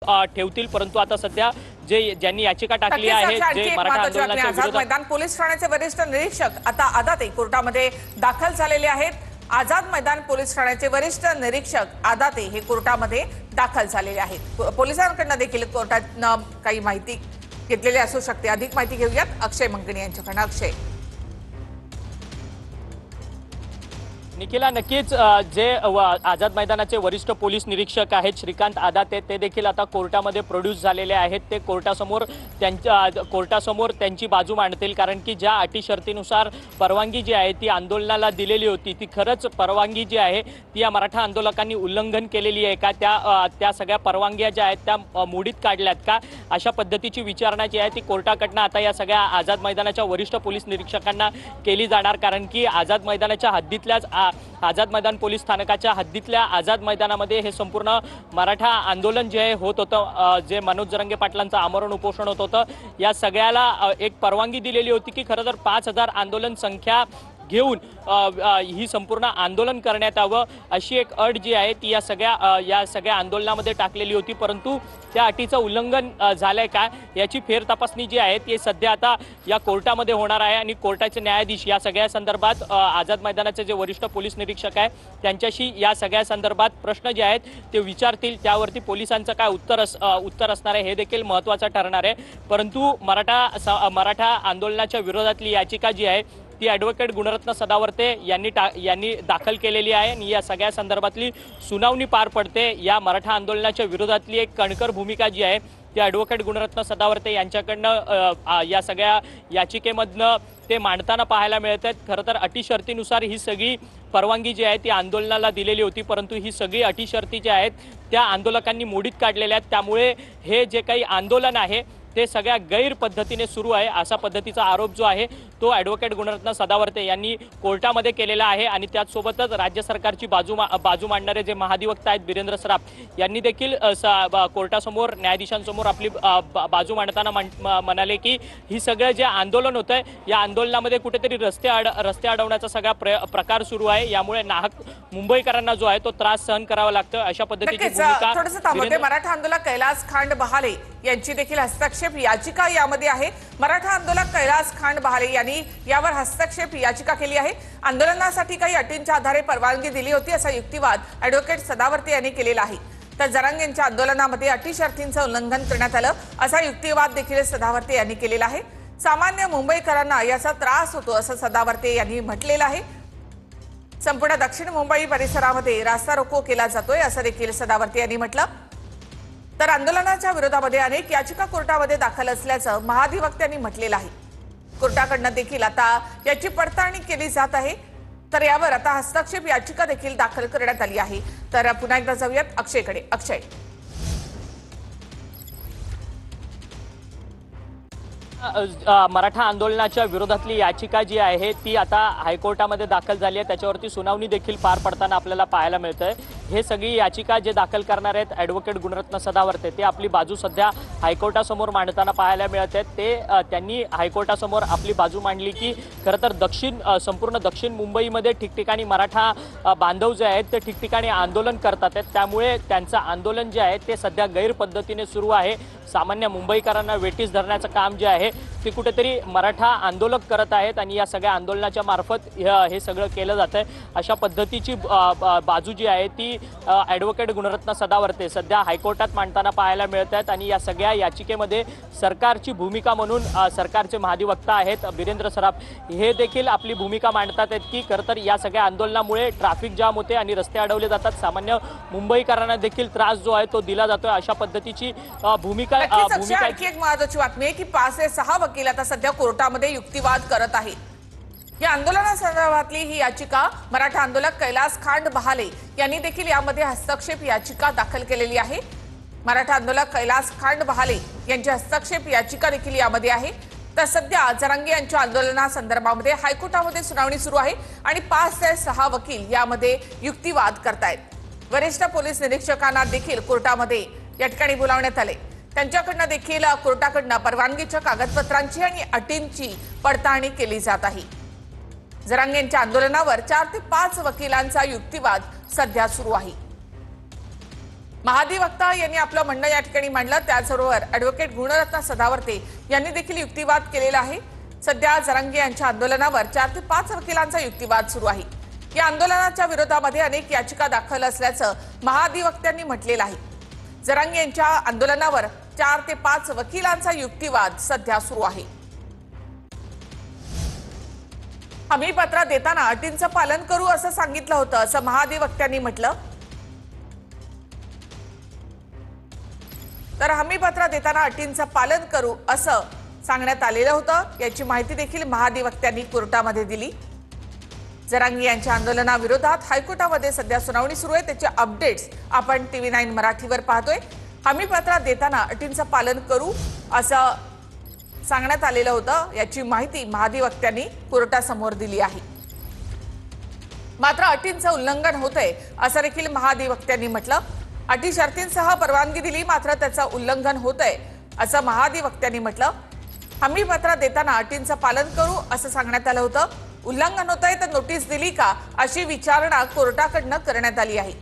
ठेवतील, परंतु आता सध्या ज्यांनी याचिका टाकली आहे जे मराठा आंदोलनाच्या आझाद मैदान पोलीस ठाण्याचे वरिष्ठ निरीक्षक आता आदाते कोर्टामध्ये दाखल झालेले आहेत। आझाद मैदान पोलीस ठाण्याचे वरिष्ठ निरीक्षक आदाते हे कोर्टामध्ये दाखल झालेले आहेत। पोलिसांकडून देखील कोर्टानं काही माहिती घेतलेली असू शकते। अधिक माहिती घेऊयात अक्षय मंगणी यांच्याकडून। अक्षय, निखिला, नक्कीच जे आझाद मैदानाचे वरिष्ठ पोलीस निरीक्षक आहेत श्रीकांत आदाते ते देखील आता कोर्टामध्ये प्रोड्यूस झालेले आहेत। ते कोर्टासमोर त्यांची बाजू मांडतील, कारण की ज्या अटी शर्तीनुसार परवानगी जी आहे ती आंदोलनाला दिलेली होती ती खरंच परवानगी जी आहे ती या मराठा आंदोलकांनी उल्लंघन केलेली आहे का, त्या सगळ्या परवानग्या ज्या आहेत त्या मोडीत काढल्यात का, अशा पद्धतीची विचारणा जी आहे ती कोर्टाकडनं आता या सगळ्या आझाद मैदानाच्या वरिष्ठ पोलीस निरीक्षकांना केली जाणार। कारण की आझाद मैदानाच्या हद्दीतल्याच आझाद मैदान पोलीस स्थानकाच्या हद्दीतल्या आझाद मैदानामध्ये हे संपूर्ण मराठा आंदोलन जे होत होतं, जे मनोज जरांगे पाटलांचं आमरण उपोषण होत होतं, या सगळ्याला एक परवानगी दिलेली होती की खरं तर 5000 आंदोलन संख्या घेऊन ही संपूर्ण आंदोलन करण्यात यावं अशी एक अट जी आहे ती या सगळ्या आंदोलनामध्ये टाकलेली होती। परंतु त्या अटीचं उल्लंघन झालंय का याची फेर तपासणी जी आहे ती सध्या आता या कोर्टामध्ये होणार आहे आणि कोर्टाचे न्यायाधीश या सगळ्या संदर्भात आझाद मैदानाचे जे वरिष्ठ पोलीस निरीक्षक आहे त्यांच्याशी या सगळ्या संदर्भात प्रश्न जे आहेत ते विचारतील। त्यावरती पोलिसांचं काय उत्तर असणार आहे हे देखील महत्त्वाचं ठरणार आहे। परंतु मराठा आंदोलनाच्या विरोधातली याचिका जी आहे ती ॲडव्होकेट गुणरत्न सदावर्ते यांनी दाखल केलेली आहे आणि या सगळ्या संदर्भातली सुनावणी पार पडते। या मराठा आंदोलनाच्या विरोधातली एक कणखर भूमिका जी आहे ती ॲडव्होकेट गुणरत्न सदावर्ते यांच्याकडनं या सगळ्या याचिकेमधनं ते मांडताना पाहायला मिळत आहेत। खरं तर अटी शर्तीनुसार ही सगळी परवानगी जी आहे ती आंदोलनाला दिलेली होती, परंतु ही सगळी अटी शर्ती ज्या आहेत त्या आंदोलकांनी मोडीत काढलेल्या आहेत। त्यामुळे हे जे काही आंदोलन आहे ते सगळ्या गैर पद्धतीने सुरू आहे असा पद्धतीचा आरोप जो आहे तो ॲडव्होकेट गुणरत्न सदावर्ते यांनी कोर्टामध्ये केलेला आहे। आणि त्याचसोबतच राज्य सरकारची बाजू मांडणारे जे महाधिवक्ता आहेत बिरेंद्र सराफ यांनी देखील कोर्टासमोर न्यायाधीशांसमोर आपली बाजू मांडताना म्हणाले की ही सगळं जे आंदोलन होतं आहे या आंदोलनामध्ये कुठेतरी रस्ते अडवण्याचा सगळा प्रकार सुरू आहे, यामुळे नाहक मुंबईकरांना जो आहे तो त्रास सहन करावा लागतो अशा पद्धतीची भूमिका मराठा आंदोलक कैलास खांड बहाले यांची देखील हस्तक्षेप याचिका यामध्ये आहे। मराठा आंदोलक कैलास खांड बहाले यांनी यावर हस्तक्षेप याचिका केली आहे। आंदोलनासाठी काही अटींच्या आधारे परवानगी दिली होती असा युक्तिवाद ॲडव्होकेट सदावर्ते यांनी केलेला आहे। तर जरांगेंच्या आंदोलनामध्ये अटी शर्तींचं उल्लंघन करण्यात आलं असा युक्तिवाद देखील सदावर्ते यांनी केलेला आहे। सामान्य मुंबईकरांना याचा त्रास होतो असं सदावर्ते यांनी म्हटलेलं आहे। संपूर्ण दक्षिण मुंबई परिसरामध्ये रास्ता रोको केला जातोय असं देखील सदावर्ते यांनी म्हटलं। तर आंदोलनाच्या विरोधामध्ये अनेक याचिका कोर्टामध्ये दाखल असल्याचं महाधिवक्त्यांनी म्हटलेलं आहे। कोर्टाकडनं देखील आता याची पडताळणी केली जात आहे। तर यावर आता हस्तक्षेप याचिका देखील दाखल करण्यात आली आहे। तर पुन्हा एकदा जाऊयात अक्षयकडे। अक्षय, मराठा आंदोलनाच्या विरोधातली याचिका जी आहे ती आता हायकोर्टामध्ये दाखल झाली आहे, त्याच्यावरती सुनावणी देखील पार पडताना आपल्याला पाहायला मिळतंय। हे सगळी याचिका जे दाखल करणार आहेत ॲडव्होकेट गुणरत्न सदावर्ते ते आपली बाजू सध्या हायकोर्टासमोर मांडताना पाहायला मिळत आहेत। त्यांनी हायकोर्टासमोर आपली बाजू मांडली की खरं तर संपूर्ण दक्षिण मुंबईमध्ये ठिकठिकाणी मराठा बांधव जे आहेत ते ठिकठिकाणी आंदोलन करतात आहेत, त्यामुळे त्यांचं आंदोलन जे आहे ते सध्या गैर पद्धतीने सुरू आहे। सामान्य मुंबईकरांना वेठीस धरण्याचं काम जे आहे ते कुठेतरी मराठा आंदोलक करत आहेत आणि या सगळ्या आंदोलनाच्या मार्फत हे सगळं केलं जातंय अशा पद्धतीची बाजू जी आहे ती ॲडव्होकेट गुणरत्न सदावर्ते सध्या हायकोर्टात मांडताना पाहायला मिळत आहेत। आणि या सगळ्या याचिकेमध्ये सरकारची भूमिका म्हणून सरकारचे महाधिवक्ता आहेत बिरेंद्र सराफ हे देखील आपली भूमिका मांडतात आहेत की खरं तर या सगळ्या आंदोलनामुळे ट्रॅफिक जाम होते आणि रस्ते अडवले जातात, सामान्य मुंबईकरांना देखील त्रास जो आहे तो दिला जातोय अशा पद्धतीची भूमिका आणखी एक महत्त्वाची बातमी आहे की 5 ते 6 वकील आता सध्या कोर्टामध्ये युक्तिवाद करत आहेत। या आंदोलनासंदर्भातली ही याचिका मराठा आंदोलक कैलास खांड बहाले यांनी देखील यामध्ये हस्तक्षेप याचिका दाखल केलेली आहे। मराठा आंदोलक कैलास खांड बहाले यांची हस्तक्षेप याचिका देखील यामध्ये आहे। तर सध्या जरांगे यांच्या आंदोलनासंदर्भामध्ये हायकोर्टामध्ये सुनावणी सुरू आहे आणि 5 ते 6 वकील यामध्ये युक्तिवाद करतायत। वरिष्ठ पोलीस निरीक्षकांना देखील कोर्टामध्ये या ठिकाणी बोलावण्यात आले। त्यांच्याकडनं देखील कोर्टाकडनं परवानगीच्या कागदपत्रांची आणि अटींची पडताळणी केली जात आहे। जरांगेंच्या आंदोलनावर 4 ते 5 वकिलांचा युक्तिवाद सध्या सुरू आहे। महाधिवक्ता यांनी आपलं म्हणणं या ठिकाणी मांडलं। त्याचबरोबर ॲडव्होकेट गुणरत्न सदावर्ते यांनी देखील युक्तिवाद केलेला आहे। सध्या जरांगे यांच्या आंदोलनावर 4 ते 5 वकिलांचा युक्तिवाद सुरू आहे। या आंदोलनाच्या विरोधामध्ये अनेक याचिका दाखल असल्याचं महाधिवक्त्यांनी म्हटलेलं आहे। जरांगे यांच्या आंदोलनावर 4 ते 5 वकिलांचा युक्तिवाद सध्या सुरू आहे। हमीपत्र देताना अटींचं पालन करू असं सांगितलं होतं, असं महाधिवक्त्यांनी म्हटलं। तर हमीपत्र देताना अटींचं पालन करू असं सांगण्यात आलेलं होतं। याची माहिती देखील महाधिवक्त्यांनी कोर्टामध्ये दिली। जरांगे यांच्या आंदोलनाविरोधात हायकोर्टामध्ये सध्या सुनावणी सुरू आहे। त्याचे अपडेट्स आपण TV9 मराठीवर पाहतोय। हमीपत्र देताना अटींचं पालन करू असं सांगण्यात आलेलं होतं। याची माहिती महाधिवक्त्यांनी कोर्टासमोर दिली आहे। मात्र अटींचं उल्लंघन होतंय असं देखील महाधिवक्त्यांनी म्हटलं। अटी शर्तींसह परवानगी दिली, मात्र त्याचं उल्लंघन होतंय असं महाधिवक्त्यांनी म्हटलं। हमीपत्र देताना अटींचं पालन करू असं सांगण्यात आलं होतं। उल्लंघन होतंय तर नोटीस दिली का अशी विचारणा कोर्टाकडनं करण्यात आली आहे।